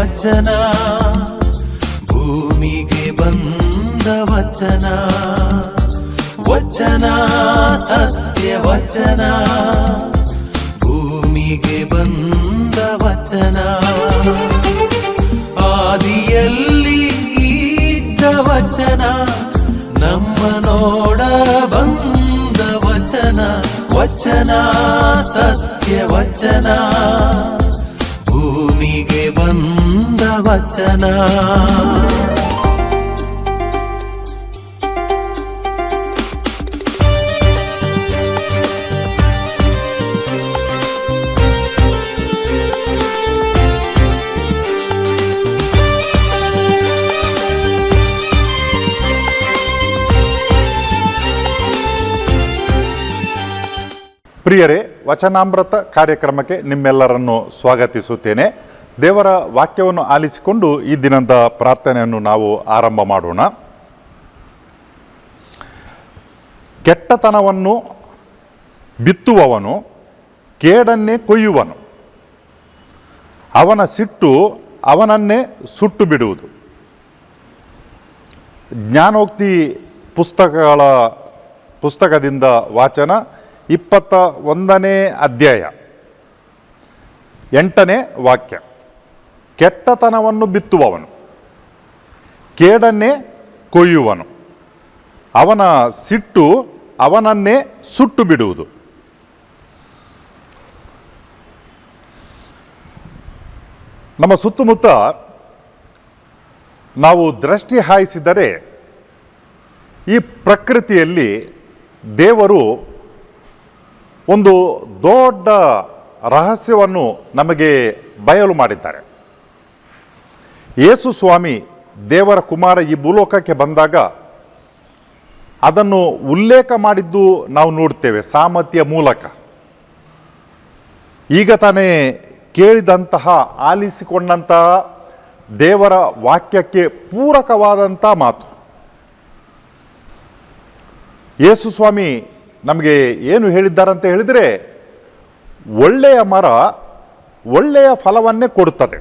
ವಚನ, ಭೂಮಿಗೆ ಬಂದ ವಚನ, ವಚನ ಸತ್ಯ ವಚನ, ಭೂಮಿಗೆ ಬಂದ ವಚನ. ಆದಿಯಲ್ಲಿ ಇದ್ದ ವಚನ, ನಮ್ಮ ನೋಡ ಬಂದ ವಚನ, ವಚನ ಸತ್ಯ ವಚನ, ಭೂಮಿಗೆ ಬಂದ ವಚನ. ಪ್ರಿಯರೇ, ವಚನಾಮೃತ ಕಾರ್ಯಕ್ರಮಕ್ಕೆ ನಿಮ್ಮೆಲ್ಲರನ್ನು ಸ್ವಾಗತಿಸುತ್ತೇನೆ. ದೇವರ ವಾಕ್ಯವನ್ನು ಆಲಿಸಿಕೊಂಡು ಈ ದಿನದ ಪ್ರಾರ್ಥನೆಯನ್ನು ನಾವು ಆರಂಭ ಮಾಡೋಣ. ಕೆಟ್ಟತನವನ್ನು ಬಿತ್ತುವವನು ಕೇಡನ್ನೇ ಕೊಯ್ಯುವನು, ಅವನ ಸಿಟ್ಟು ಅವನನ್ನೇ ಸುಟ್ಟು ಬಿಡುವುದು. ಜ್ಞಾನೋಕ್ತಿ ಪುಸ್ತಕದಿಂದ ವಾಚನ, 21ನೇ ಅಧ್ಯಾಯ 8ನೇ ವಾಕ್ಯ. ಕೆಟ್ಟತನವನ್ನು ಬಿತ್ತುವವನು ಕೇಡನ್ನೇ ಕೊಯ್ಯುವನು, ಅವನ ಸಿಟ್ಟು ಅವನನ್ನೇ ಸುಟ್ಟು ಬಿಡುವುದು. ನಮ್ಮ ಸುತ್ತಮುತ್ತ ನಾವು ದೃಷ್ಟಿ ಹಾಯಿಸಿದರೆ ಈ ಪ್ರಕೃತಿಯಲ್ಲಿ ದೇವರು ಒಂದು ದೊಡ್ಡ ರಹಸ್ಯವನ್ನು ನಮಗೆ ಬಯಲು ಮಾಡಿದ್ದಾರೆ. ಯೇಸು ಸ್ವಾಮಿ ದೇವರ ಕುಮಾರ ಈ ಭೂಲೋಕಕ್ಕೆ ಬಂದಾಗ ಅದನ್ನು ಉಲ್ಲೇಖ ಮಾಡಿದ್ದು ನಾವು ನೋಡ್ತೇವೆ ಸಾಮರ್ಥ್ಯ ಮೂಲಕ. ಈಗ ತಾನೇ ಕೇಳಿದಂತಹ ಆಲಿಸಿಕೊಂಡಂತಹ ದೇವರ ವಾಕ್ಯಕ್ಕೆ ಪೂರಕವಾದಂಥ ಮಾತು. ಯೇಸು ಸ್ವಾಮಿ ನಮಗೆ ಏನು ಹೇಳಿದ್ದಾರಂತ ಹೇಳಿದರೆ, ಒಳ್ಳೆಯ ಮರ ಒಳ್ಳೆಯ ಫಲವನ್ನೇ ಕೊಡುತ್ತದೆ,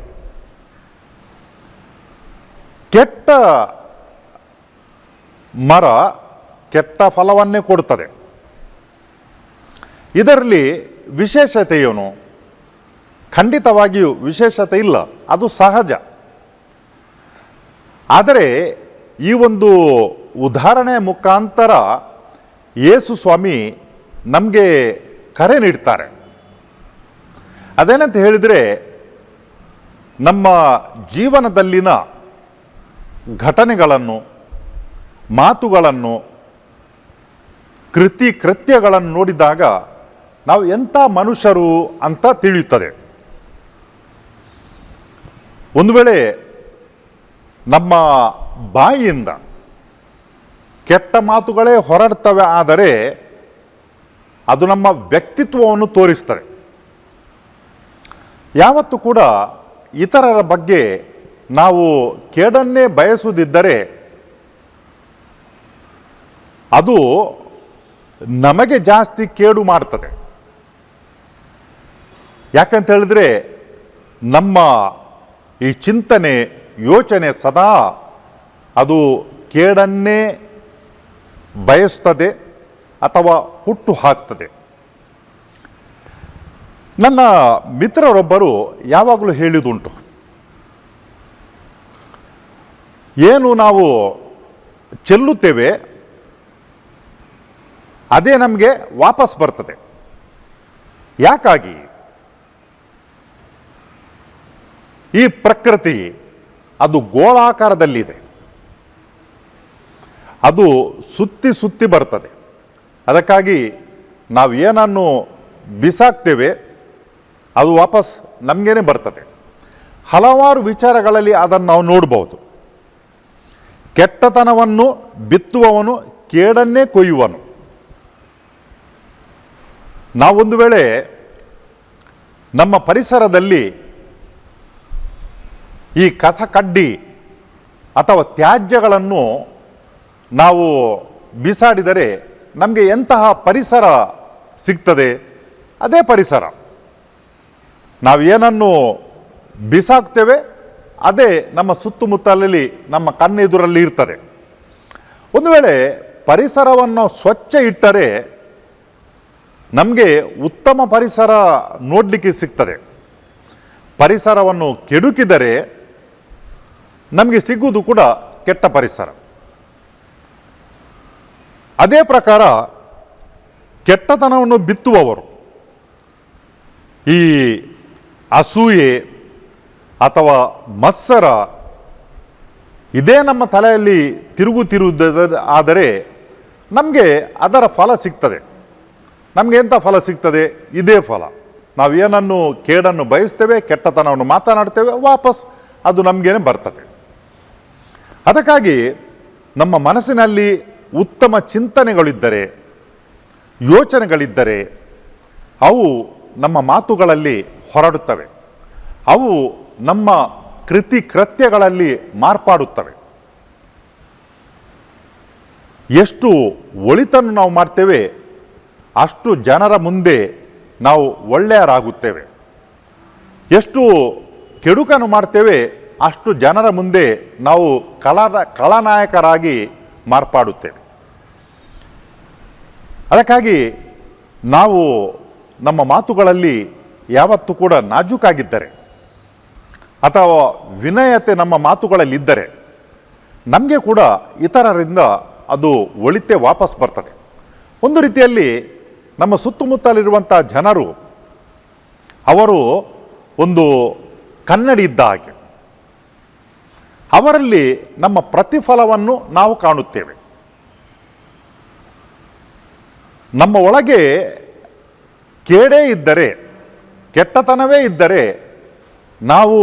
ಕೆಟ್ಟ ಮರ ಕೆಟ್ಟ ಫಲವನ್ನೇ ಕೊಡುತ್ತದೆ. ಇದರಲ್ಲಿ ವಿಶೇಷತೆ ಏನು? ಖಂಡಿತವಾಗಿಯೂ ವಿಶೇಷತೆ ಇಲ್ಲ, ಅದು ಸಹಜ. ಆದರೆ ಈ ಒಂದು ಉದಾಹರಣೆಯ ಮುಖಾಂತರ ಯೇಸು ಸ್ವಾಮಿ ನಮಗೆ ಕರೆ ನೀಡ್ತಾರೆ. ಅದೇನಂತ ಹೇಳಿದರೆ, ನಮ್ಮ ಜೀವನದಲ್ಲಿನ ಘಟನೆಗಳನ್ನು, ಮಾತುಗಳನ್ನು, ಕೃತ್ಯಗಳನ್ನು ನೋಡಿದಾಗ ನಾವು ಎಂಥ ಮನುಷ್ಯರು ಅಂತ ತಿಳಿಯುತ್ತದೆ. ಒಂದು ವೇಳೆ ನಮ್ಮ ಬಾಯಿಯಿಂದ ಕೆಟ್ಟ ಮಾತುಗಳೇ ಹೊರಡ್ತವೆ, ಆದರೆ ಅದು ನಮ್ಮ ವ್ಯಕ್ತಿತ್ವವನ್ನು ತೋರಿಸ್ತದೆ. ಯಾವತ್ತೂ ಕೂಡ ಇತರರ ಬಗ್ಗೆ ನಾವು ಕೇಡನ್ನೇ ಬಯಸುವುದಿದ್ದರೆ ಅದು ನಮಗೆ ಜಾಸ್ತಿ ಕೇಡು ಮಾಡ್ತದೆ. ಯಾಕಂತ ಹೇಳಿದ್ರೆ ನಮ್ಮ ಈ ಚಿಂತನೆ, ಯೋಚನೆ ಸದಾ ಅದು ಕೇಡನ್ನೇ ಬಯಸ್ತದೆ ಅಥವಾ ಹುಟ್ಟು ಹಾಕ್ತದೆ. ನನ್ನ ಮಿತ್ರರೊಬ್ಬರು ಯಾವಾಗಲೂ ಹೇಳಿದುಂಟು, ಏನು ನಾವು ಚೆಲ್ಲುತ್ತೇವೆ ಅದೇ ನಮಗೆ ವಾಪಸ್ ಬರ್ತದೆ. ಯಾಕಾಗಿ? ಈ ಪ್ರಕೃತಿ ಅದು ಗೋಳಾಕಾರದಲ್ಲಿದೆ, ಅದು ಸುತ್ತಿ ಸುತ್ತಿ ಬರ್ತದೆ. ಅದಕ್ಕಾಗಿ ನಾವು ಏನನ್ನು ಬಿಸಾಕ್ತೇವೆ ಅದು ವಾಪಸ್ ನಮಗೇನೆ ಬರ್ತದೆ. ಹಲವಾರು ವಿಚಾರಗಳಲ್ಲಿ ಅದನ್ನು ನಾವು ನೋಡ್ಬೋದು. ಕೆಟ್ಟತನವನ್ನು ಬಿತ್ತುವವನು ಕೇಡನ್ನೇ ಕೊಯ್ಯುವನು. ನಾವೊಂದು ವೇಳೆ ನಮ್ಮ ಪರಿಸರದಲ್ಲಿ ಈ ಕಸ ಕಡ್ಡಿ ಅಥವಾ ತ್ಯಾಜ್ಯಗಳನ್ನು ನಾವು ಬಿಸಾಡಿದರೆ ನಮಗೆ ಎಂತಹ ಪರಿಸರ ಸಿಗ್ತದೆ? ಅದೇ ಪರಿಸರ. ನಾವು ಏನನ್ನು ಬಿಸಾಕ್ತೇವೆ ಅದೇ ನಮ್ಮ ಸುತ್ತಮುತ್ತಲಲ್ಲಿ ನಮ್ಮ ಕಣ್ಣೆದುರಲ್ಲಿ ಇರ್ತದೆ. ಒಂದು ವೇಳೆ ಪರಿಸರವನ್ನು ಸ್ವಚ್ಛ ಇಟ್ಟರೆ ನಮಗೆ ಉತ್ತಮ ಪರಿಸರ ನೋಡಲಿಕ್ಕೆ ಸಿಗ್ತದೆ. ಪರಿಸರವನ್ನು ಕೆಡುಕಿದರೆ ನಮಗೆ ಸಿಗುವುದು ಕೂಡ ಕೆಟ್ಟ ಪರಿಸರ. ಅದೇ ಪ್ರಕಾರ ಕೆಟ್ಟತನವನ್ನು ಬಿತ್ತುವವರು, ಈ ಅಸೂಯೆ ಅಥವಾ ಮತ್ಸರ ಇದೇ ನಮ್ಮ ತಲೆಯಲ್ಲಿ ತಿರುಗುತ್ತಿರುವುದಾದರೆ ನಮಗೆ ಅದರ ಫಲ ಸಿಗ್ತದೆ. ನಮಗೆ ಎಂಥ ಫಲ ಸಿಗ್ತದೆ? ಇದೇ ಫಲ. ನಾವು ಏನನ್ನು ಕೇಡನ್ನು ಬಯಸ್ತೇವೆ, ಕೆಟ್ಟತನವನ್ನು ಮಾತನಾಡ್ತೇವೆ, ವಾಪಸ್ ಅದು ನಮಗೇನೆ ಬರ್ತದೆ. ಅದಕ್ಕಾಗಿ ನಮ್ಮ ಮನಸ್ಸಿನಲ್ಲಿ ಉತ್ತಮ ಚಿಂತನೆಗಳಿದ್ದರೆ, ಯೋಚನೆಗಳಿದ್ದರೆ ಅವು ನಮ್ಮ ಮಾತುಗಳಲ್ಲಿ ಹೊರಡುತ್ತವೆ. ಅವು ನಮ್ಮ ಕೃತ್ಯಗಳಲ್ಲಿ ಮಾರ್ಪಾಡುತ್ತವೆ. ಎಷ್ಟು ಒಳಿತನ್ನು ನಾವು ಮಾಡ್ತೇವೆ ಅಷ್ಟು ಜನರ ಮುಂದೆ ನಾವು ಒಳ್ಳೆಯರಾಗುತ್ತೇವೆ. ಎಷ್ಟು ಕೆಡುಕನ್ನು ಮಾಡ್ತೇವೆ ಅಷ್ಟು ಜನರ ಮುಂದೆ ನಾವು ಖಳನಾಯಕರಾಗಿ ಮಾರ್ಪಾಡುತ್ತೇವೆ. ಅದಕ್ಕಾಗಿ ನಾವು ನಮ್ಮ ಮಾತುಗಳಲ್ಲಿ ಯಾವತ್ತೂ ಕೂಡ ನಾಜೂಕಾಗಿದ್ದರೆ ಅಥವಾ ವಿನಯತೆ ನಮ್ಮ ಮಾತುಗಳಲ್ಲಿದ್ದರೆ ನಮಗೆ ಕೂಡ ಇತರರಿಂದ ಅದು ಒಳಿತೆ ವಾಪಸ್ ಬರ್ತದೆ. ಒಂದು ರೀತಿಯಲ್ಲಿ ನಮ್ಮ ಸುತ್ತಮುತ್ತಲಿರುವಂಥ ಜನರು ಅವರು ಒಂದು ಕನ್ನಡಿ ಇದ್ದ ಹಾಗೆ. ಅವರಲ್ಲಿ ನಮ್ಮ ಪ್ರತಿಫಲವನ್ನು ನಾವು ಕಾಣುತ್ತೇವೆ. ನಮ್ಮ ಒಳಗೆ ಕೇಡೇ ಇದ್ದರೆ, ಕೆಟ್ಟತನವೇ ಇದ್ದರೆ ನಾವು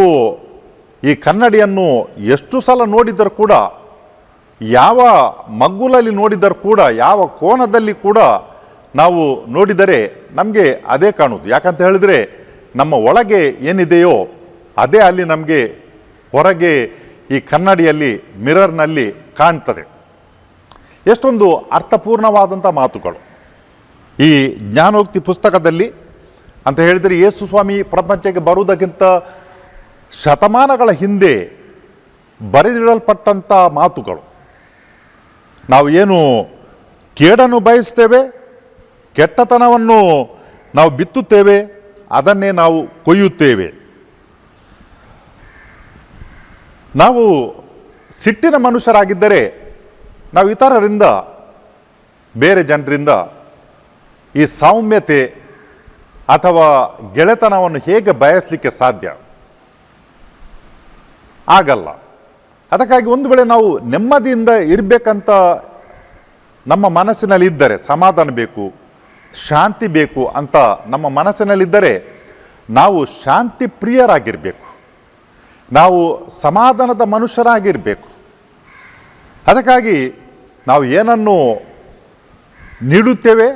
ಈ ಕನ್ನಡಿಯನ್ನು ಎಷ್ಟು ಸಲ ನೋಡಿದರೂ ಕೂಡ, ಯಾವ ಮಗ್ಗುಲಲ್ಲಿ ನೋಡಿದರೂ ಕೂಡ, ಯಾವ ಕೋನದಲ್ಲಿ ಕೂಡ ನಾವು ನೋಡಿದರೆ ನಮಗೆ ಅದೇ ಕಾಣುವುದು. ಯಾಕಂತ ಹೇಳಿದರೆ ನಮ್ಮ ಒಳಗೆ ಏನಿದೆಯೋ ಅದೇ ಅಲ್ಲಿ ನಮಗೆ ಹೊರಗೆ ಈ ಕನ್ನಡಿಯಲ್ಲಿ, ಮಿರರ್ನಲ್ಲಿ ಕಾಣ್ತದೆ. ಎಷ್ಟೊಂದು ಅರ್ಥಪೂರ್ಣವಾದಂಥ ಮಾತುಗಳು ಈ ಜ್ಞಾನೋಕ್ತಿ ಪುಸ್ತಕದಲ್ಲಿ ಅಂತ ಹೇಳಿದರೆ, ಯೇಸು ಸ್ವಾಮಿ ಪ್ರಪಂಚಕ್ಕೆ ಬರುವುದಕ್ಕಿಂತ ಶತಮಾನಗಳ ಹಿಂದೆ ಬರೆದಿಡಲ್ಪಟ್ಟಂಥ ಮಾತುಗಳು. ನಾವು ಏನು ಕೇಡನ್ನು ಬಯಸ್ತೇವೆ, ಕೆಟ್ಟತನವನ್ನು ನಾವು ಬಿತ್ತುತ್ತೇವೆ, ಅದನ್ನೇ ನಾವು ಕೊಯ್ಯುತ್ತೇವೆ. ನಾವು ಸಿಟ್ಟಿನ ಮನುಷ್ಯರಾಗಿದ್ದರೆ ನಾವು ಇತರರಿಂದ, ಬೇರೆ ಜನರಿಂದ ಈ ಸೌಮ್ಯತೆ ಅಥವಾ ಗೆಳೆತನವನ್ನು ಹೇಗೆ ಬಯಸಲಿಕ್ಕೆ ಸಾಧ್ಯ? ಆಗಲ್ಲ. ಅದಕ್ಕಾಗಿ ಒಂದು ವೇಳೆ ನಾವು ನೆಮ್ಮದಿಯಿಂದ ಇರಬೇಕಂತ ನಮ್ಮ ಮನಸ್ಸಿನಲ್ಲಿ ಇದ್ದರೆ, ಸಮಾಧಾನ ಬೇಕು, ಶಾಂತಿ ಬೇಕು ಅಂತ ನಮ್ಮ ಮನಸ್ಸಿನಲ್ಲಿದ್ದರೆ ನಾವು ಶಾಂತಿ ಪ್ರಿಯರಾಗಿರಬೇಕು, ನಾವು ಸಮಾಧಾನದ ಮನುಷ್ಯರಾಗಿರಬೇಕು. ಅದಕ್ಕಾಗಿ ನಾವು ಏನನ್ನು ನೀಡುತ್ತೇವೆ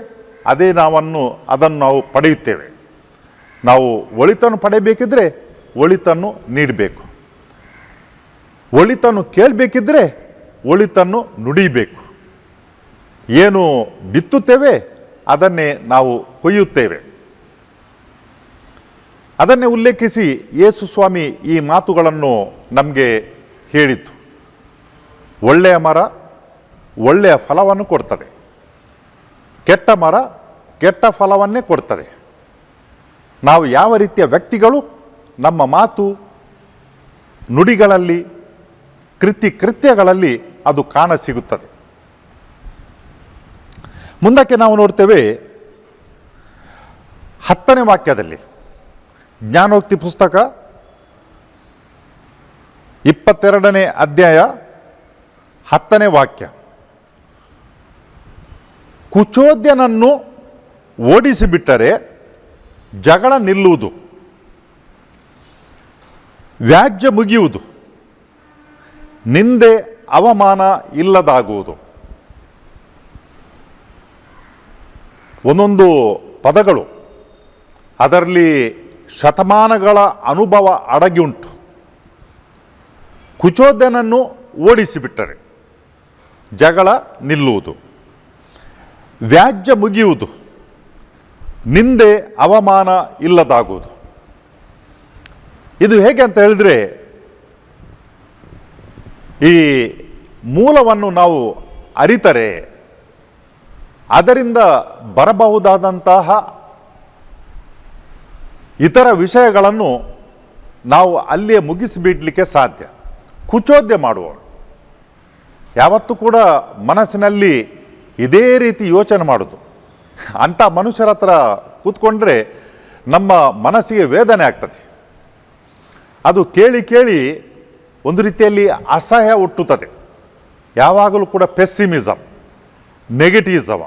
ಅದನ್ನು ನಾವು ಪಡೆಯುತ್ತೇವೆ. ನಾವು ಒಳಿತನ್ನು ಪಡೆಯಬೇಕಿದ್ರೆ ಒಳಿತನ್ನು ನೀಡಬೇಕು, ಒಳಿತನ್ನು ಕೇಳಬೇಕಿದ್ರೆ ಒಳಿತನ್ನು ನುಡಿಬೇಕು. ಏನು ಬಿತ್ತುತ್ತೇವೆ ಅದನ್ನೇ ನಾವು ಕೊಯ್ಯುತ್ತೇವೆ. ಅದನ್ನೇ ಉಲ್ಲೇಖಿಸಿ ಯೇಸು ಸ್ವಾಮಿ ಈ ಮಾತುಗಳನ್ನು ನಮಗೆ ಹೇಳಿತು. ಒಳ್ಳೆಯ ಮರ ಒಳ್ಳೆಯ ಫಲವನ್ನು ಕೊಡ್ತದೆ, ಕೆಟ್ಟ ಮರ ಕೆಟ್ಟ ಫಲವನ್ನೇ ಕೊಡ್ತದೆ. ನಾವು ಯಾವ ರೀತಿಯ ವ್ಯಕ್ತಿಗಳು, ನಮ್ಮ ಮಾತು ನುಡಿಗಳಲ್ಲಿ, ಕೃತ್ಯಗಳಲ್ಲಿ ಅದು ಕಾಣ ಸಿಗುತ್ತದೆ. ಮುಂದಕ್ಕೆ ನಾವು ನೋಡ್ತೇವೆ 10ನೇ ವಾಕ್ಯದಲ್ಲಿ, ಜ್ಞಾನೋಕ್ತಿ ಪುಸ್ತಕ 22ನೇ ಅಧ್ಯಾಯ 10ನೇ ವಾಕ್ಯ. ಕುಚೋದ್ಯನನ್ನು ಓಡಿಸಿಬಿಟ್ಟರೆ ಜಗಳ ನಿಲ್ಲುವುದು, ವ್ಯಾಜ್ಯ ಮುಗಿಯುವುದು, ನಿಂದೆ ಅವಮಾನ ಇಲ್ಲದಾಗುವುದು. ಒಂದೊಂದು ಪದಗಳು ಅದರಲ್ಲಿ ಶತಮಾನಗಳ ಅನುಭವ ಅಡಗಿ ಉಂಟು. ಕುಚೋದ್ಯನನ್ನು ಓಡಿಸಿಬಿಟ್ಟರೆ ಜಗಳ ನಿಲ್ಲುವುದು, ವ್ಯಾಜ್ಯ ಮುಗಿಯುವುದು, ನಿಂದೆ ಅವಮಾನ ಇಲ್ಲದಾಗುವುದು. ಇದು ಹೇಗೆ ಅಂತ ಹೇಳಿದರೆ, ಈ ಮೂಲವನ್ನು ನಾವು ಅರಿತರೆ ಅದರಿಂದ ಬರಬಹುದಾದಂತಹ ಇತರ ವಿಷಯಗಳನ್ನು ನಾವು ಅಲ್ಲಿಯೇ ಮುಗಿಸಿಬಿಡಲಿಕ್ಕೆ ಸಾಧ್ಯ. ಕುಚೋದ್ಯ ಮಾಡುವವರು ಯಾವತ್ತೂ ಕೂಡ ಮನಸ್ಸಿನಲ್ಲಿ ಇದೇ ರೀತಿ ಯೋಚನೆ ಮಾಡೋದು, ಅಂಥ ಮನುಷ್ಯರ ಹತ್ರ ಕೂತ್ಕೊಂಡ್ರೆ ನಮ್ಮ ಮನಸ್ಸಿಗೆ ವೇದನೆ ಆಗ್ತದೆ. ಅದು ಕೇಳಿ ಕೇಳಿ ಒಂದು ರೀತಿಯಲ್ಲಿ ಅಸಹ್ಯ ಹುಟ್ಟುತ್ತದೆ. ಯಾವಾಗಲೂ ಕೂಡ ಪೆಸ್ಸಿಮಿಸಮ್, ನೆಗೆಟಿವಿಸಮ್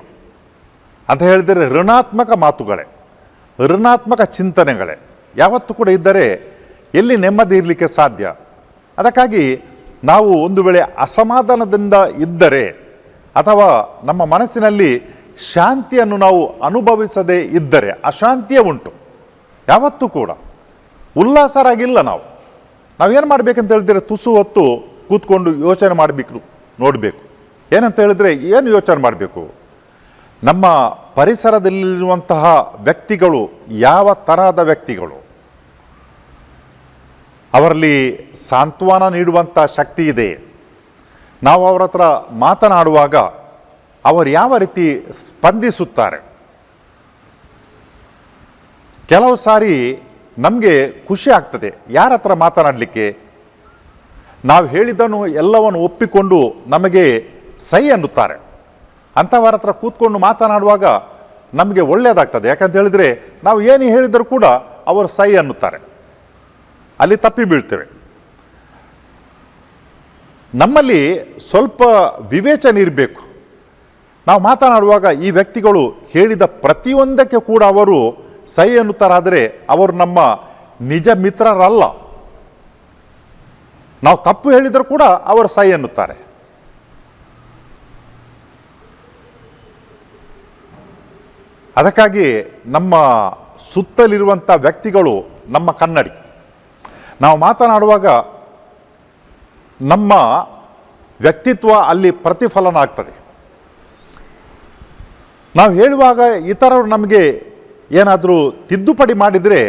ಅಂತ ಹೇಳಿದರೆ ಋಣಾತ್ಮಕ ಮಾತುಗಳೇ, ಋಣಾತ್ಮಕ ಚಿಂತನೆಗಳೇ ಯಾವತ್ತೂ ಕೂಡ ಇದ್ದರೆ ಎಲ್ಲಿ ನೆಮ್ಮದಿ ಇರಲಿಕ್ಕೆ ಸಾಧ್ಯ? ಅದಕ್ಕಾಗಿ ನಾವು ಒಂದು ವೇಳೆ ಅಸಮಾಧಾನದಿಂದ ಇದ್ದರೆ ಅಥವಾ ನಮ್ಮ ಮನಸ್ಸಿನಲ್ಲಿ ಶಾಂತಿಯನ್ನು ನಾವು ಅನುಭವಿಸದೇ ಇದ್ದರೆ, ಅಶಾಂತಿಯೇ ಉಂಟು ಯಾವತ್ತೂ ಕೂಡ. ಉಲ್ಲಾಸರಾಗಿಲ್ಲ ನಾವೇನು ಮಾಡಬೇಕಂತ ಹೇಳಿದರೆ ತುಸು ಹೊತ್ತು ಕೂತ್ಕೊಂಡು ಯೋಚನೆ ಮಾಡಬೇಕು, ನೋಡಬೇಕು. ಏನಂತ ಹೇಳಿದರೆ ಏನು ಯೋಚನೆ ಮಾಡಬೇಕು? ನಮ್ಮ ಪರಿಸರದಲ್ಲಿರುವಂತಹ ವ್ಯಕ್ತಿಗಳು ಯಾವ ತರಹದ ವ್ಯಕ್ತಿಗಳು, ಅವರಲ್ಲಿ ಸಾಂತ್ವನ ನೀಡುವಂಥ ಶಕ್ತಿ ಇದೆ. ನಾವು ಅವರ ಹತ್ರ ಮಾತನಾಡುವಾಗ ಅವರು ಯಾವ ರೀತಿ ಸ್ಪಂದಿಸುತ್ತಾರೆ. ಕೆಲವು ಸಾರಿ ನಮಗೆ ಖುಷಿ ಆಗ್ತದೆ ಯಾರ ಹತ್ರ ಮಾತನಾಡಲಿಕ್ಕೆ, ನಾವು ಹೇಳಿದ್ದನ್ನು ಎಲ್ಲವನ್ನು ಒಪ್ಪಿಕೊಂಡು ನಮಗೆ ಸೈ ಅನ್ನುತ್ತಾರೆ. ಅಂಥವರ ಹತ್ರ ಕೂತ್ಕೊಂಡು ಮಾತನಾಡುವಾಗ ನಮಗೆ ಒಳ್ಳೆಯದಾಗ್ತದೆ. ಯಾಕಂತ ಹೇಳಿದರೆ ನಾವು ಏನು ಹೇಳಿದರೂ ಕೂಡ ಅವರು ಸೈ ಅನ್ನುತ್ತಾರೆ, ಅಲ್ಲಿ ತಪ್ಪಿ ಬೀಳ್ತೇವೆ. ನಮ್ಮಲ್ಲಿ ಸ್ವಲ್ಪ ವಿವೇಚನೆ ಇರಬೇಕು. ನಾವು ಮಾತನಾಡುವಾಗ ಈ ವ್ಯಕ್ತಿಗಳು ಹೇಳಿದ ಪ್ರತಿಯೊಂದಕ್ಕೆ ಕೂಡ ಅವರು ಸೈ ಅನ್ನುತ್ತಾರಾದರೆ ಅವರು ನಮ್ಮ ನಿಜ ಮಿತ್ರರಲ್ಲ. ನಾವು ತಪ್ಪು ಹೇಳಿದರೂ ಕೂಡ ಅವರು ಸೈ ಅನ್ನುತ್ತಾರೆ. ಅದಕ್ಕಾಗಿ ನಮ್ಮ ಸುತ್ತಲಿರುವಂಥ ವ್ಯಕ್ತಿಗಳು ನಮ್ಮ ಕನ್ನಡಿ. ನಾವು ಮಾತನಾಡುವಾಗ ನಮ್ಮ ವ್ಯಕ್ತಿತ್ವ ಅಲ್ಲಿ ಪ್ರತಿಫಲನ ಆಗ್ತದೆ. ನಾವು ಹೇಳುವಾಗ ಇತರರು ನಮಗೆ ಏನಾದರೂ ತಿದ್ದುಪಡಿ ಮಾಡಿದರೆ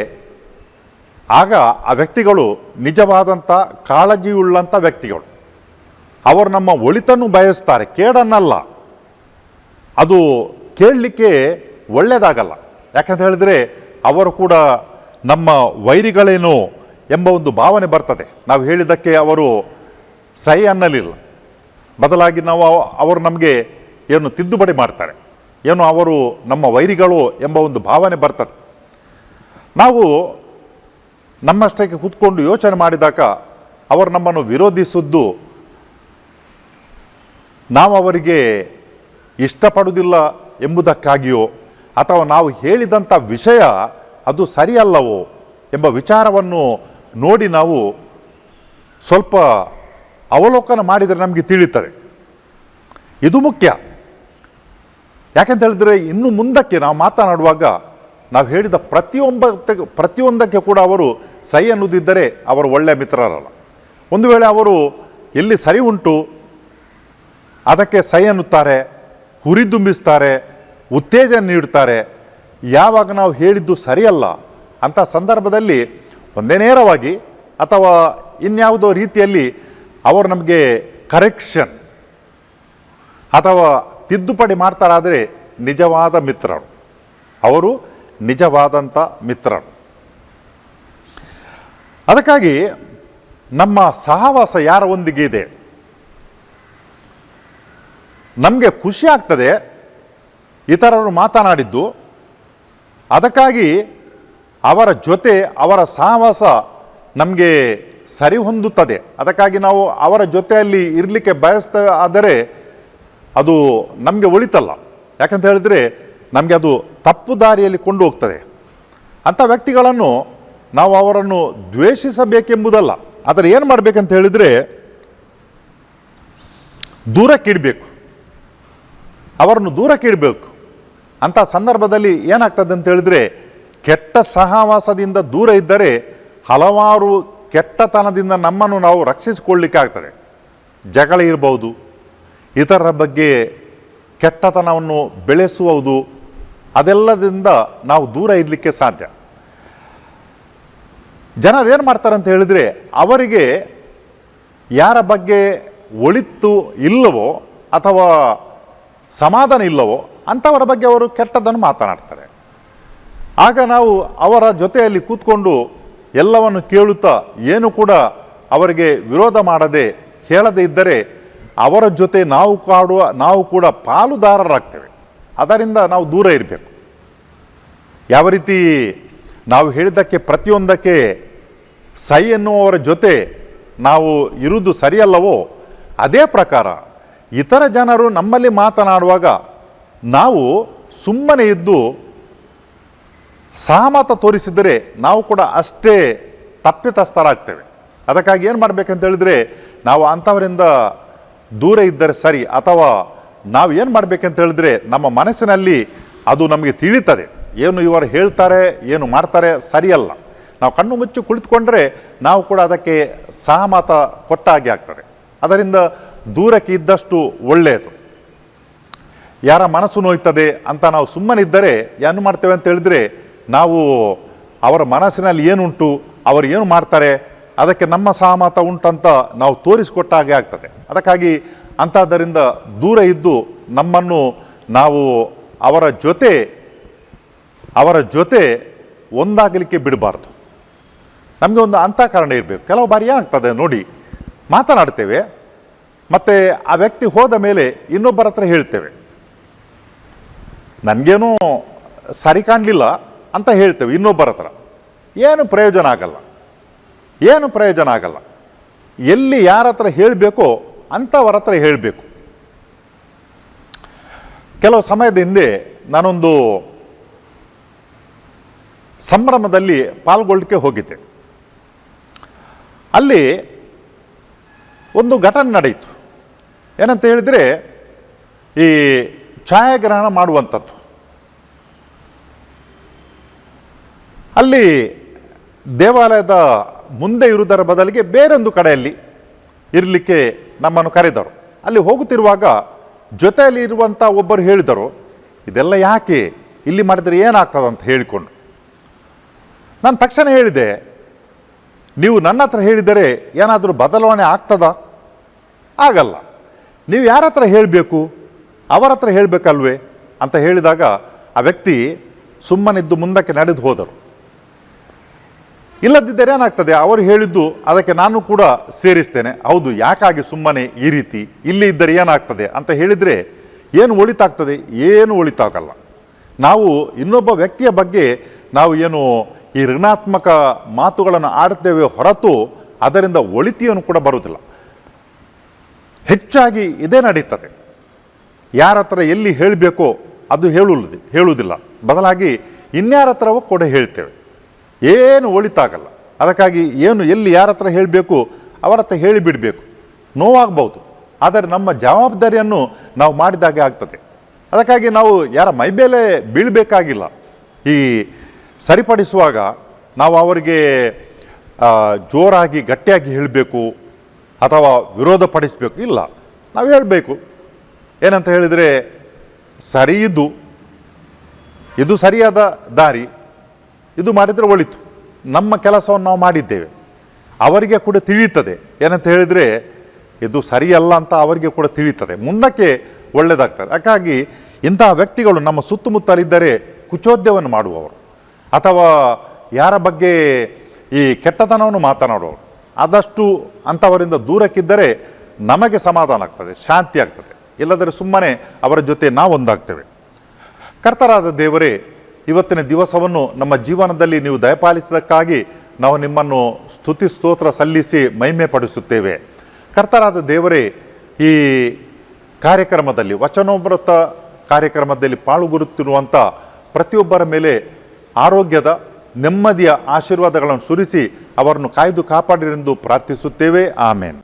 ಆಗ ಆ ವ್ಯಕ್ತಿಗಳು ನಿಜವಾದಂಥ ಕಾಳಜಿಯುಳ್ಳಂಥ ವ್ಯಕ್ತಿಗಳು. ಅವರು ನಮ್ಮ ಒಳಿತನ್ನು ಬಯಸ್ತಾರೆ, ಕೇಡನ್ನಲ್ಲ. ಅದು ಕೇಳಲಿಕ್ಕೆ ಒಳ್ಳೆಯದಾಗಲ್ಲ. ಯಾಕಂತ ಹೇಳಿದರೆ ಅವರು ಕೂಡ ನಮ್ಮ ವೈರಿಗಳೇನು ಎಂಬ ಒಂದು ಭಾವನೆ ಬರ್ತದೆ. ನಾವು ಹೇಳಿದ್ದಕ್ಕೆ ಅವರು ಸೈ ಅನ್ನಲಿಲ್ಲ, ಬದಲಾಗಿ ಅವರು ನಮಗೆ ಏನು ತಿದ್ದುಪಡಿ ಮಾಡ್ತಾರೆ, ಏನು ಅವರು ನಮ್ಮ ವೈರಿಗಳು ಎಂಬ ಒಂದು ಭಾವನೆ ಬರ್ತದೆ. ನಾವು ನಮ್ಮಷ್ಟಕ್ಕೆ ಕೂತ್ಕೊಂಡು ಯೋಚನೆ ಮಾಡಿದಾಗ ಅವರು ನಮ್ಮನ್ನು ವಿರೋಧಿಸಿದ್ದು ನಾವು ಅವರಿಗೆ ಇಷ್ಟಪಡುವುದಿಲ್ಲ ಎಂಬುದಕ್ಕಾಗಿಯೋ ಅಥವಾ ನಾವು ಹೇಳಿದಂಥ ವಿಷಯ ಅದು ಸರಿಯಲ್ಲವೋ ಎಂಬ ವಿಚಾರವನ್ನು ನೋಡಿ ನಾವು ಸ್ವಲ್ಪ ಅವಲೋಕನ ಮಾಡಿದರೆ ನಮಗೆ ತಿಳಿಯುತ್ತದೆ. ಇದು ಮುಖ್ಯ. ಯಾಕಂತ ಹೇಳಿದರೆ ಇನ್ನು ಮುಂದಕ್ಕೆ ನಾವು ಮಾತನಾಡುವಾಗ ನಾವು ಹೇಳಿದ ಪ್ರತಿಯೊಂದಕ್ಕೆ ಕೂಡ ಅವರು ಸೈ ಅನ್ನುವುದಿದ್ದರೆ ಅವರು ಒಳ್ಳೆಯ ಮಿತ್ರರಲ್ಲ. ಒಂದು ವೇಳೆ ಅವರು ಎಲ್ಲಿ ಸರಿ ಉಂಟು ಅದಕ್ಕೆ ಸೈ ಅನ್ನುತ್ತಾರೆ, ಹುರಿದುಂಬಿಸ್ತಾರೆ, ಉತ್ತೇಜನ ನೀಡುತ್ತಾರೆ. ಯಾವಾಗ ನಾವು ಹೇಳಿದ್ದು ಸರಿಯಲ್ಲ ಅಂಥ ಸಂದರ್ಭದಲ್ಲಿ ಒಂದೇ ನೇರವಾಗಿ ಅಥವಾ ಇನ್ಯಾವುದೋ ರೀತಿಯಲ್ಲಿ ಅವರು ನಮಗೆ ಕರೆಕ್ಷನ್ ಅಥವಾ ತಿದ್ದುಪಡಿ ಮಾಡ್ತಾರಾದರೆ ನಿಜವಾದ ಮಿತ್ರರು, ಅವರು ನಿಜವಾದಂಥ ಮಿತ್ರರು. ಅದಕ್ಕಾಗಿ ನಮ್ಮ ಸಹವಾಸ ಯಾರ ಒಂದಿಗೆ ಇದೆ, ನಮಗೆ ಖುಷಿ ಆಗ್ತದೆ ಇತರರು ಮಾತನಾಡಿದ್ದು. ಅದಕ್ಕಾಗಿ ಅವರ ಜೊತೆ ಅವರ ಸಹವಾಸ ನಮಗೆ ಸರಿ ಹೊಂದುತ್ತದೆ. ಅದಕ್ಕಾಗಿ ನಾವು ಅವರ ಜೊತೆಯಲ್ಲಿ ಇರಲಿಕ್ಕೆ ಬಯಸ್ತೇವೆ. ಆದರೆ ಅದು ನಮಗೆ ಒಳಿತಲ್ಲ. ಯಾಕಂತ ಹೇಳಿದರೆ ನಮಗೆ ಅದು ತಪ್ಪು ದಾರಿಯಲ್ಲಿ ಕೊಂಡು ಹೋಗ್ತದೆ. ಅಂಥ ವ್ಯಕ್ತಿಗಳನ್ನು ನಾವು ಅವರನ್ನು ದ್ವೇಷಿಸಬೇಕೆಂಬುದಲ್ಲ. ಆದರೆ ಏನು ಮಾಡಬೇಕಂತ ಹೇಳಿದರೆ ದೂರಕ್ಕಿಡಬೇಕು, ಅವರನ್ನು ದೂರಕ್ಕಿಡಬೇಕು. ಅಂಥ ಸಂದರ್ಭದಲ್ಲಿ ಏನಾಗ್ತದೆ ಅಂತ ಹೇಳಿದರೆ ಕೆಟ್ಟ ಸಹವಾಸದಿಂದ ದೂರ ಇದ್ದರೆ ಹಲವಾರು ಕೆಟ್ಟತನದಿಂದ ನಮ್ಮನ್ನು ನಾವು ರಕ್ಷಿಸಿಕೊಳ್ಳಲಿಕ್ಕೆ ಆಗ್ತದೆ. ಜಗಳ ಇರಬಹುದು, ಇತರರ ಬಗ್ಗೆ ಕೆಟ್ಟತನವನ್ನು ಬೆಳೆಸುವುದು, ಅದೆಲ್ಲದಿಂದ ನಾವು ದೂರ ಇರಲಿಕ್ಕೆ ಸಾಧ್ಯ. ಜನರು ಏನು ಮಾಡ್ತಾರೆ ಅಂತ ಹೇಳಿದರೆ ಅವರಿಗೆ ಯಾರ ಬಗ್ಗೆ ಒಳಿತು ಇಲ್ಲವೋ ಅಥವಾ ಸಮಾಧಾನ ಇಲ್ಲವೋ ಅಂಥವರ ಬಗ್ಗೆ ಅವರು ಕೆಟ್ಟದ್ದನ್ನು ಮಾತನಾಡ್ತಾರೆ. ಆಗ ನಾವು ಅವರ ಜೊತೆಯಲ್ಲಿ ಕೂತ್ಕೊಂಡು ಎಲ್ಲವನ್ನು ಕೇಳುತ್ತಾ ಏನು ಕೂಡ ಅವರಿಗೆ ವಿರೋಧ ಮಾಡದೆ ಹೇಳದೇ ಇದ್ದರೆ ಅವರ ಜೊತೆ ನಾವು ಕೂಡ ಪಾಲುದಾರರಾಗ್ತೇವೆ. ಅದರಿಂದ ನಾವು ದೂರ ಇರಬೇಕು. ಯಾವ ರೀತಿ ನಾವು ಹೇಳಿದ್ದಕ್ಕೆ ಪ್ರತಿಯೊಂದಕ್ಕೆ ಸೈ ಎನ್ನುವವರ ಜೊತೆ ನಾವು ಇರುವುದು ಸರಿಯಲ್ಲವೋ ಅದೇ ಪ್ರಕಾರ ಇತರ ಜನರು ನಮ್ಮಲ್ಲಿ ಮಾತನಾಡುವಾಗ ನಾವು ಸುಮ್ಮನೆ ಇದ್ದು ಸಹಮತ ತೋರಿಸಿದರೆ ನಾವು ಕೂಡ ಅಷ್ಟೇ ತಪ್ಪಿತಸ್ಥರಾಗ್ತೇವೆ. ಅದಕ್ಕಾಗಿ ಏನು ಮಾಡಬೇಕಂತ ಹೇಳಿದರೆ ನಾವು ಅಂಥವರಿಂದ ದೂರ ಇದ್ದರೆ ಸರಿ. ಅಥವಾ ನಾವು ಏನು ಮಾಡಬೇಕಂತ ಹೇಳಿದ್ರೆ ನಮ್ಮ ಮನಸ್ಸಿನಲ್ಲಿ ಅದು ನಮಗೆ ತಿಳಿತದೆ, ಏನು ಇವರು ಹೇಳ್ತಾರೆ ಏನು ಮಾಡ್ತಾರೆ ಸರಿಯಲ್ಲ. ನಾವು ಕಣ್ಣು ಮುಚ್ಚಿ ಕುಳಿತುಕೊಂಡ್ರೆ ನಾವು ಕೂಡ ಅದಕ್ಕೆ ಸಹಮತ ಕೊಟ್ಟ ಹಾಗೆ ಆಗ್ತದೆ. ಅದರಿಂದ ದೂರಕ್ಕೆ ಇದ್ದಷ್ಟು ಒಳ್ಳೆಯದು. ಯಾರ ಮನಸ್ಸು ನೋಯ್ತದೆ ಅಂತ ನಾವು ಸುಮ್ಮನಿದ್ದರೆ ಏನು ಮಾಡ್ತೇವೆ ಅಂತ ಹೇಳಿದ್ರೆ ನಾವು ಅವರ ಮನಸ್ಸಿನಲ್ಲಿ ಏನುಂಟು, ಅವರು ಏನು ಮಾಡ್ತಾರೆ ಅದಕ್ಕೆ ನಮ್ಮ ಸಹಮತ ಉಂಟಂತ ನಾವು ತೋರಿಸಿಕೊಟ್ಟ ಹಾಗೆ ಆಗ್ತದೆ. ಅದಕ್ಕಾಗಿ ಅಂಥದ್ದರಿಂದ ದೂರ ಇದ್ದು ನಮ್ಮನ್ನು ನಾವು ಅವರ ಜೊತೆ ಒಂದಾಗಲಿಕ್ಕೆ ಬಿಡಬಾರ್ದು. ನಮಗೆ ಒಂದು ಅಂತಃಕರಣ ಇರಬೇಕು. ಕೆಲವು ಬಾರಿ ಏನಾಗ್ತದೆ ನೋಡಿ, ಮಾತನಾಡ್ತೇವೆ ಮತ್ತು ಆ ವ್ಯಕ್ತಿ ಹೋದ ಮೇಲೆ ಇನ್ನೊಬ್ಬರ ಹತ್ರ ಹೇಳ್ತೇವೆ, ನನಗೇನೂ ಸರಿ ಕಾಣಲಿಲ್ಲ ಅಂತ ಹೇಳ್ತೇವೆ ಇನ್ನೊಬ್ಬರ ಹತ್ರ. ಏನು ಪ್ರಯೋಜನ ಆಗಲ್ಲ. ಎಲ್ಲಿ ಯಾರ ಹತ್ರ ಹೇಳಬೇಕೋ ಅಂಥವರ ಹತ್ರ ಹೇಳಬೇಕು. ಕೆಲವು ಸಮಯದ ಹಿಂದೆ ನಾನೊಂದು ಸಂಭ್ರಮದಲ್ಲಿ ಪಾಲ್ಗೊಳ್ಳಲಿಕ್ಕೆ ಹೋಗಿದ್ದೆ. ಅಲ್ಲಿ ಒಂದು ಘಟನೆ ನಡೆಯಿತು. ಏನಂತ ಹೇಳಿದರೆ ಈ ಛಾಯಾಗ್ರಹಣ ಮಾಡುವಂಥದ್ದು. ಅಲ್ಲಿ ದೇವಾಲಯದ ಮುಂದೆ ಇರುವುದರ ಬದಲಿಗೆ ಬೇರೊಂದು ಕಡೆಯಲ್ಲಿ ಇರಲಿಕ್ಕೆ ನಮ್ಮನ್ನು ಕರೆದರು. ಅಲ್ಲಿ ಹೋಗುತ್ತಿರುವಾಗ ಜೊತೆಯಲ್ಲಿ ಇರುವಂಥ ಒಬ್ಬರು ಹೇಳಿದರು, ಇದೆಲ್ಲ ಯಾಕೆ ಇಲ್ಲಿ ಮಾಡಿದರೆ ಏನಾಗ್ತದಂತ ಹೇಳಿಕೊಂಡು. ನಾನು ತಕ್ಷಣ ಹೇಳಿದೆ, ನೀವು ನನ್ನ ಹತ್ರ ಹೇಳಿದರೆ ಏನಾದರೂ ಬದಲಾವಣೆ ಆಗ್ತದಾ? ಆಗಲ್ಲ. ನೀವು ಯಾರ ಹತ್ರ ಹೇಳಬೇಕು? ಅವರ ಹತ್ರ ಹೇಳಬೇಕಲ್ವೇ ಅಂತ ಹೇಳಿದಾಗ ಆ ವ್ಯಕ್ತಿ ಸುಮ್ಮನಿದ್ದು ಮುಂದಕ್ಕೆ ನಡೆದು ಹೋದರು. ಇಲ್ಲದಿದ್ದರೆ ಏನಾಗ್ತದೆ, ಅವರು ಹೇಳಿದ್ದು ಅದಕ್ಕೆ ನಾನು ಕೂಡ ಸೇರಿಸ್ತೇನೆ. ಹೌದು, ಯಾಕಾಗಿ ಸುಮ್ಮನೆ ಈ ರೀತಿ ಇಲ್ಲಿ ಇದ್ದರೆ ಏನಾಗ್ತದೆ ಅಂತ ಹೇಳಿದರೆ ಏನು ಒಳಿತಾಗ್ತದೆ? ಏನು ಒಳಿತಾಗಲ್ಲ. ನಾವು ಇನ್ನೊಬ್ಬ ವ್ಯಕ್ತಿಯ ಬಗ್ಗೆ ನಾವು ಏನು ಈ ಋಣಾತ್ಮಕ ಮಾತುಗಳನ್ನು ಆಡ್ತೇವೆ ಹೊರತು ಅದರಿಂದ ಒಳಿತಿಯನ್ನು ಕೂಡ ಬರುವುದಿಲ್ಲ. ಹೆಚ್ಚಾಗಿ ಇದೇ ನಡೀತದೆ. ಯಾರ ಹತ್ರ ಎಲ್ಲಿ ಹೇಳಬೇಕೋ ಅದು ಹೇಳುವುದಿಲ್ಲ, ಬದಲಾಗಿ ಇನ್ಯಾರ ಹತ್ರವೂ ಕೂಡ ಹೇಳ್ತೇವೆ. ಏನು ಒಳಿತಾಗಲ್ಲ. ಅದಕ್ಕಾಗಿ ಎಲ್ಲಿ ಯಾರ ಹತ್ರ ಹೇಳಬೇಕು ಅವರ ಹತ್ರ ಹೇಳಿಬಿಡಬೇಕು. ನೋವಾಗಬಹುದು, ಆದರೆ ನಮ್ಮ ಜವಾಬ್ದಾರಿಯನ್ನು ನಾವು ಮಾಡಿದಾಗೆ ಆಗ್ತದೆ. ಅದಕ್ಕಾಗಿ ನಾವು ಯಾರ ಮೈಮೇಲೆ ಬೀಳಬೇಕಾಗಿಲ್ಲ. ಈ ಸರಿಪಡಿಸುವಾಗ ನಾವು ಅವರಿಗೆ ಜೋರಾಗಿ ಗಟ್ಟಿಯಾಗಿ ಹೇಳಬೇಕು ಅಥವಾ ವಿರೋಧ ಪಡಿಸಬೇಕು ಇಲ್ಲ. ನಾವು ಹೇಳಬೇಕು ಏನಂತ ಹೇಳಿದರೆ, ಸರಿ ಇದು ಸರಿಯಾದ ದಾರಿ, ಇದು ಮಾಡಿದರೆ ಒಳಿತು, ನಮ್ಮ ಕೆಲಸವನ್ನು ನಾವು ಮಾಡಿದ್ದೇವೆ. ಅವರಿಗೆ ಕೂಡ ತಿಳಿಯುತ್ತದೆ ಏನಂತ ಹೇಳಿದರೆ ಇದು ಸರಿಯಲ್ಲ ಅಂತ ಅವರಿಗೆ ಕೂಡ ತಿಳಿಯುತ್ತದೆ, ಮುಂದಕ್ಕೆ ಒಳ್ಳೆಯದಾಗ್ತದೆ. ಹಾಗಾಗಿ ಇಂತಹ ವ್ಯಕ್ತಿಗಳು ನಮ್ಮ ಸುತ್ತಮುತ್ತಲಿದ್ದರೆ ಕುಚೋದ್ಯವನ್ನು ಮಾಡುವವರು ಅಥವಾ ಯಾರ ಬಗ್ಗೆ ಈ ಕೆಟ್ಟತನವನ್ನು ಮಾತನಾಡುವವರು, ಆದಷ್ಟು ಅಂಥವರಿಂದ ದೂರಕ್ಕಿದ್ದರೆ ನಮಗೆ ಸಮಾಧಾನ ಆಗ್ತದೆ, ಶಾಂತಿ ಆಗ್ತದೆ. ಇಲ್ಲದರೆ ಸುಮ್ಮನೆ ಅವರ ಜೊತೆ ನಾವೊಂದಾಗ್ತೇವೆ. ಕರ್ತರಾದ ದೇವರೇ, ಇವತ್ತಿನ ದಿವಸವನ್ನು ನಮ್ಮ ಜೀವನದಲ್ಲಿ ನೀವು ದಯಪಾಲಿಸಿದ್ದಕ್ಕಾಗಿ ನಾವು ನಿಮ್ಮನ್ನು ಸ್ತುತಿ ಸ್ತೋತ್ರ ಸಲ್ಲಿಸಿ ಮಹಿಮೆ ಪಡಿಸುತ್ತೇವೆ. ಕರ್ತರಾದ ದೇವರೇ, ಈ ಕಾರ್ಯಕ್ರಮದಲ್ಲಿ ವಚನೋಮೃತ ಕಾರ್ಯಕ್ರಮದಲ್ಲಿ ಪಾಲ್ಗೊಳ್ಳುತ್ತಿರುವಂಥ ಪ್ರತಿಯೊಬ್ಬರ ಮೇಲೆ ಆರೋಗ್ಯದ ನೆಮ್ಮದಿಯ ಆಶೀರ್ವಾದಗಳನ್ನು ಸುರಿಸಿ ಅವರನ್ನು ಕಾಯ್ದು ಕಾಪಾಡಿರೆಂದು ಪ್ರಾರ್ಥಿಸುತ್ತೇವೆ. ಆಮೇನ್.